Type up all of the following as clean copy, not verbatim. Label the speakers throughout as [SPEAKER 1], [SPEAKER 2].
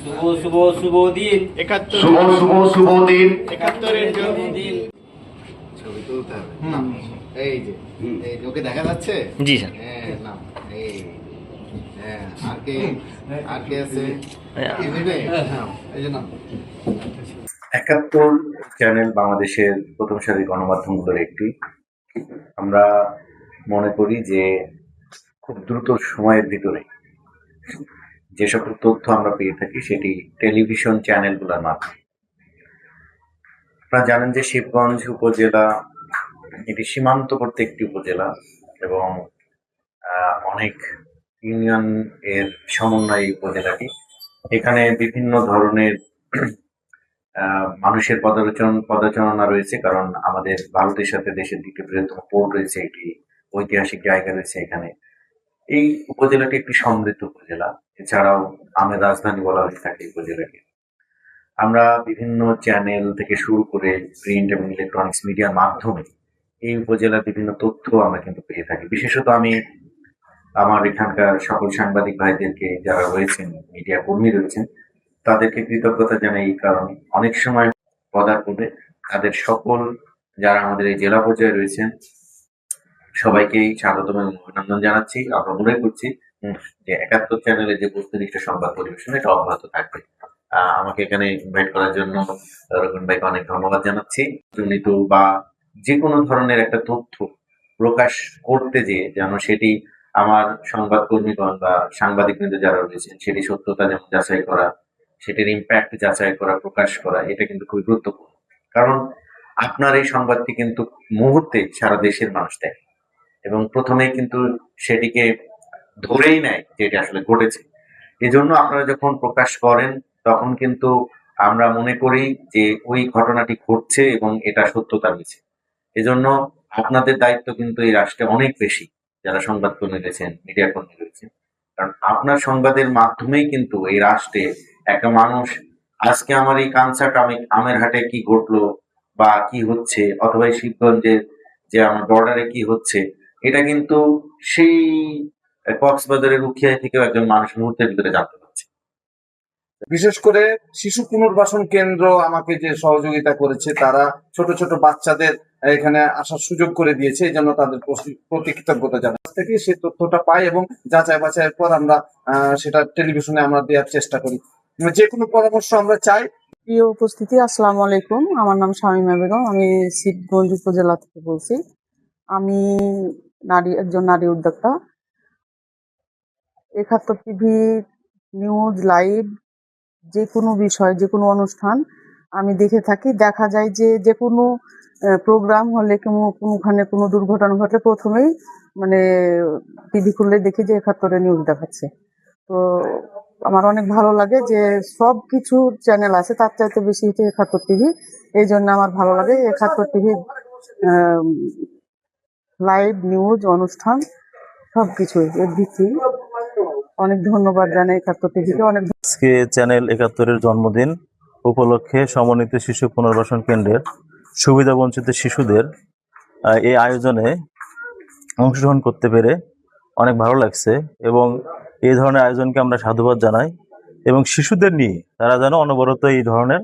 [SPEAKER 1] শুভ শুভ শুভ দিন,
[SPEAKER 2] শুভ শুভ শুভ দিন,
[SPEAKER 3] 71-এর
[SPEAKER 1] জন্মদিন।
[SPEAKER 3] ছবি তুলতে হবে। এই যে এই ওকে দেখা যাচ্ছে?
[SPEAKER 1] জি স্যার।
[SPEAKER 3] হ্যাঁ, নাম এই হ্যাঁ, আর কে আছে? এই নেবে? নাম, এই যে নাম।
[SPEAKER 2] 71 চ্যানেল বাংলাদেশের প্রথম সারির গণমাধ্যমগুলোর একটি। আমরা মনে করি যে খুব দ্রুত সময়ের ভিতরে যে সকল তথ্য আমরা পেয়ে থাকি সেটি টেলিভিশন চ্যানেলগুলোর মাধ্যমে। আপনারা জানেন যে শিবগঞ্জ উপজেলা এটি সীমান্তবর্তী একটি উপজেলা এবং অনেক ইউনিয়ন এর সমন্বয় উপজেলাটি। এখানে বিভিন্ন ধরনের মানুষের পদচারণা রয়েছে, কারণ আমাদের ভারতের সাথে দেশের দ্বিতীয় বৃহত্তম পোর্ট রয়েছে, একটি ঐতিহাসিক জায়গা রয়েছে এখানে। এই উপজেলাটি একটি সমৃদ্ধ উপজেলা। এছাড়াও আমের রাজধানী বলা হয়ে থাকে এই উপজেলাকে। আমরা বিভিন্ন চ্যানেল থেকে শুরু করে প্রিন্ট এবং ইলেকট্রনিক্স মিডিয়ার মাধ্যমে এই উপজেলার বিভিন্ন তথ্য আমরা কিন্তু পেয়ে থাকি। বিশেষত আমি আমার এখানকার সকল সাংবাদিক ভাইদেরকে, যারা রয়েছেন মিডিয়া কর্মী রয়েছেন, তাদেরকে কৃতজ্ঞতা জানাই এই কারণে অনেক সময় পদার্পণে তাদের সকল যারা আমাদের এই জেলা পর্যায়ে রয়েছেন সবাইকেই স্বাগতম এবং অভিনন্দন জানাচ্ছি। আমরা মনে করছি যে 71 চ্যানেলে যে বস্তুনিষ্ঠ সংবাদ পরিবেশন এটা অব্যাহত থাকবে। আমাকে এখানে ইনভাইট করার জন্য রবিন ভাইকে অনেক ধন্যবাদ জানাচ্ছি। দুর্নীতি বা যে কোনো ধরনের একটা তথ্য প্রকাশ করতে যেয়ে যেন সেটি আমার সংবাদকর্মীগণ বা সাংবাদিকবৃন্দ যারা রয়েছেন সেটি সত্যতা যেমন যাচাই করা, সেটির ইম্প্যাক্ট যাচাই করা, প্রকাশ করা, এটা কিন্তু খুবই গুরুত্বপূর্ণ। কারণ আপনার এই সংবাদটি কিন্তু মুহূর্তে সারা দেশের মানুষ দেখে এবং প্রথমেই কিন্তু সেটিকে ধরেই নেয় যে এটা আসলে ঘটেছে। এজন্য আপনারা যখন প্রকাশ করেন তখন কিন্তু আমরা মনে করি যে ওই ঘটনাটি ঘটছে এবং এটা সত্যতা রয়েছে। এজন্য আপনাদের দায়িত্ব কিন্তু এই রাষ্ট্রে অনেক বেশি, যারা সংবাদকর্মী রয়েছেন, মিডিয়া কর্মী রয়েছেন। কারণ আপনার সংবাদের মাধ্যমেই কিন্তু এই রাষ্ট্রে একটা মানুষ আজকে আমার এই কানসার্ট আমের হাটে কি ঘটলো বা কি হচ্ছে, অথবা এই শিবগঞ্জের যে আমার বর্ডারে কি হচ্ছে, এটা কিন্তু সেই কক্সবাজারের উখিয়া থেকেও একজন মানুষ মুহূর্তের ভিতরে জানতে পারছে।
[SPEAKER 4] বিশেষ করে শিশু পুনর্বাসন কেন্দ্র আমাকে যে সহযোগিতা করেছে, তারা ছোট ছোট বাচ্চাদের এখানে আসার সুযোগ করে দিয়েছে, এই জন্য তাদের প্রতি কৃতজ্ঞতা জানাই। থেকে সেই তথ্যটা পাই এবং যাচাই বাছাইয়ের পর আমরা সেটা টেলিভিশনে আমরা দেওয়ার চেষ্টা করি। যে কোনো পরামর্শ আমরা চাই।
[SPEAKER 5] প্রিয় উপস্থিতি, আসসালামু আলাইকুম। আমার নাম শামীমা বেগম, আমি শিবগঞ্জ উপজেলা থেকে বলছি। আমি একজন নারী উদ্যোক্তা। 71 টিভি নিউজ লাইভ যে কোনো বিষয়, যে কোনো অনুষ্ঠান আমি দেখে থাকি। দেখা যায় যে কোনো প্রোগ্রাম হলে কোনোখানে কোনো দুর্ঘটনা ঘটলে প্রথমেই মানে টিভি খুললে দেখি যে 71 নিউজ দেখাচ্ছে। তো আমার অনেক ভালো লাগে যে সব কিছু চ্যানেল আছে, তার চাইতে বেশি হচ্ছে 71 টিভি। এই জন্য আমার ভালো লাগে 71 টিভি লাইভ নিউজ অনুষ্ঠান সবকিছুই এভরিথিং। অনেক ধন্যবাদ জানাই 71 টিভিকে। অনেক
[SPEAKER 6] আজকে চ্যানেল 71-এর জন্মদিন উপলক্ষে সমন্বিত শিশু পুনর্বাসন কেন্দ্রের সুবিধা বঞ্চিত শিশুদের এই আয়োজনে অংশগ্রহণ করতে পেরে অনেক ভালো লাগছে এবং এই ধরনের আয়োজনকে আমরা সাধুবাদ জানাই এবং শিশুদের নিয়ে তারা যেন অনবরত এই ধরনের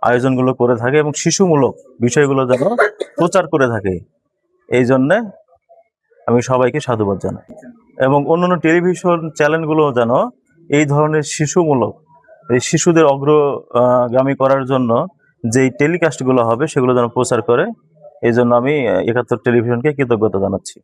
[SPEAKER 6] আয়োজনগুলো করে থাকে এবং শিশুমূলক বিষয়গুলো যেন প্রচার করে থাকে, এই জন্যে আমি সবাইকে সাধুবাদ জানাই। এবং অন্যান্য টেলিভিশন চ্যানেলগুলো যেন এই ধরনের শিশুমূলক, এই শিশুদের অগ্রগামী করার জন্য যেই টেলিকাস্টগুলো হবে সেগুলো যেন প্রচার করে, এই জন্য আমি 71 টেলিভিশনকে কৃতজ্ঞতা জানাচ্ছি।